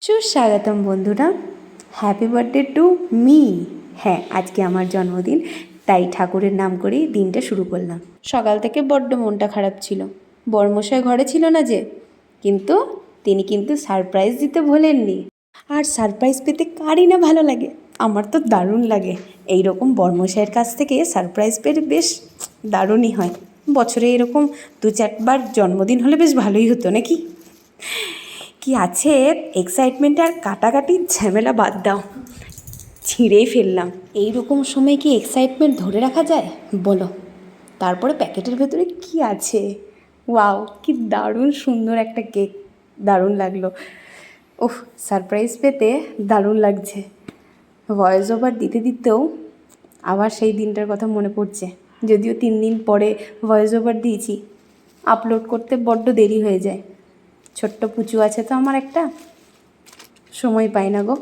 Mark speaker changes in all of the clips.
Speaker 1: সুস্বাগতম বন্ধুরা, happy birthday to me. হ্যাঁ, আজকে আমার জন্মদিন, তাই ঠাকুরের নাম করেই দিনটা শুরু করলাম। সকাল থেকে বড্ড মনটা খারাপ ছিল, বর্মশাই ঘরে ছিল না যে, কিন্তু তিনি সারপ্রাইজ দিতে ভোলেননি। আর সারপ্রাইজ পেতে কারই না ভালো লাগে, আমার তো দারুণ লাগে। এই রকম বর্মশাইয়ের কাছ থেকে সারপ্রাইজ পেতে বেশ দারুণই হয়। বছরে এরকম 2-4বার জন্মদিন হলে বেশ ভালোই হতো নাকি। কি আছে এক্সাইটমেন্ট আর কাটাকাটির ঝামেলা বাদ দাও, ছিঁড়েই ফেললাম। এই রকম সময় কি এক্সাইটমেন্ট ধরে রাখা যায় বলো? তারপরে প্যাকেটের ভেতরে কি আছে, ওয়াও কি দারুণ সুন্দর একটা কেক, দারুণ লাগলো। ওহ, সারপ্রাইজ পেতে দারুণ লাগছে। ভয়েস ওভার দিতে দিতেও আবার সেই দিনটার কথা মনে পড়ছে। যদিও 3 দিন পরে ভয়েস ওভার দিয়েছি, আপলোড করতে বড্ড দেরি হয়ে যায়। ছোট্ট পুচু আছে তো আমার একটা, সময় পাই না গো,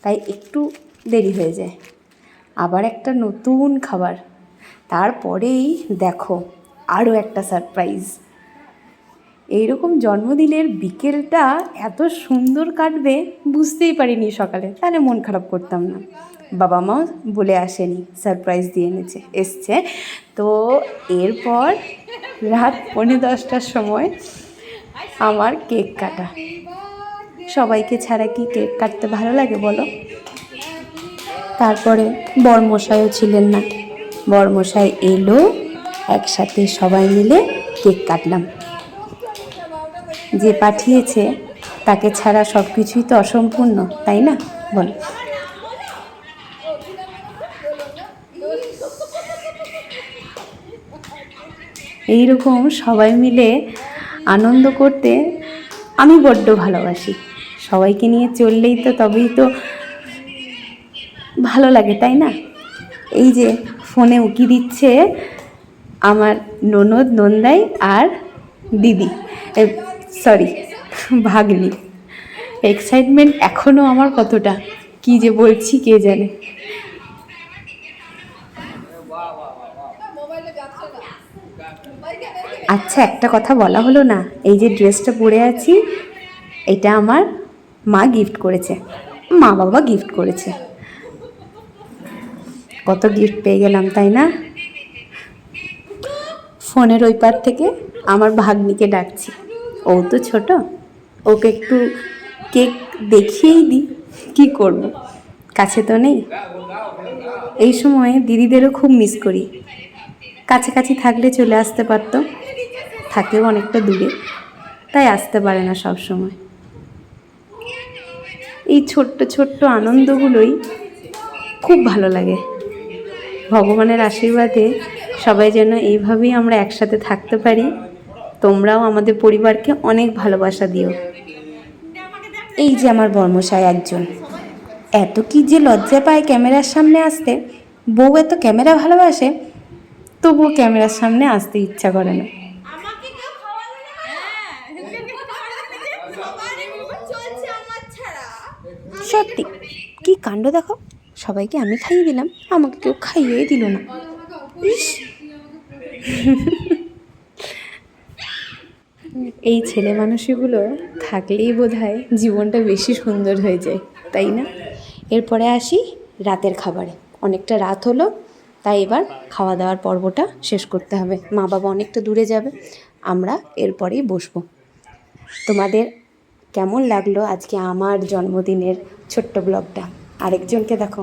Speaker 1: তাই একটু দেরি হয়ে যায়। আবার একটা নতুন খাবার, তারপরেই দেখো আরও একটা সারপ্রাইজ। এইরকম জন্মদিনের বিকেলটা এত সুন্দর কাটবে বুঝতেই পারিনি সকালে, তাহলে মন খারাপ করতাম না। বাবা মাও বলে আসেনি, সারপ্রাইজ দিয়ে এসছে। তো এরপর রাত 9:45টার সময় আমার কেক কাটা। সবাইকে ছাড়া কি কেক কাটতে ভালো লাগে বলো? তারপরে বরমশাইও ছিলেন না, বরমশাই এলো, একসাথে সবাই মিলে কেক কাটলাম। যে পাঠিয়েছে তাকে ছাড়া সব কিছুই তো অসম্পূর্ণ, তাই না বল? এইরকম সবাই মিলে আনন্দ করতে আমি বড্ড ভালোবাসি। সবাইকে নিয়ে চললেই তো তবেই তো ভালো লাগে, তাই না? এই যে ফোনে উকি দিচ্ছে আমার ননদ, নন্দাই আর দিদি, সরি ভাগ্নি। এক্সাইটমেন্ট এখনও আমার কতটা, কি যে বলছি কে জানে। আচ্ছা, একটা কথা বলা হলো না, এই যে ড্রেসটা পরে আছি এটা আমার মা গিফট করেছে, মা বাবা গিফট করেছে। কত গিফট পেয়ে গেলাম, তাই না? ফোনের ওই পার থেকে আমার ভাগ্নিকে ডাকছি, ও তো ছোট, ওকে একটু কেক দেখিয়েই দিই, কী করব, কাছে তো নেই। এই সময় দিদিদেরও খুব মিস করি, কাছাকাছি থাকলে চলে আসতে পারতো, থাকেও অনেকটা দূরে, তাই আসতে পারে না সব সময়। এই ছোট্ট ছোট্ট আনন্দগুলোই খুব ভালো লাগে। ভগবানের আশীর্বাদে সবাই যেন এইভাবেই আমরা একসাথে থাকতে পারি। তোমরাও আমাদের পরিবারকে অনেক ভালোবাসা দিও। এই যে আমার বর্মশাই একজন, এত কি যে লজ্জা পায় ক্যামেরার সামনে আসতে। বউ এত ক্যামেরা ভালোবাসে, তবুও ক্যামেরার সামনে আসতে ইচ্ছা করে না। সত্যি কি কাণ্ড দেখো, সবাইকে আমি খাইয়ে দিলাম, আমাকে কেউ খাইয়েই দিল না। ইস, এই ছেলে মানুষগুলো থাকলেই বোধহয় জীবনটা বেশি সুন্দর হয়ে যায়, তাই না? এরপরে আসি রাতের খাবারে। অনেকটা রাত হলো, তাই এবার খাওয়া দাওয়ার পর্বটা শেষ করতে হবে। মা বাবা অনেকটা দূরে যাবে, আমরা এরপরেই বসবো। তোমাদের কেমন লাগলো আজকে আমার জন্মদিনের ছোট্ট ব্লগটা? আরেকজনকে দেখো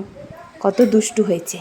Speaker 1: কত দুষ্টু হয়েছে।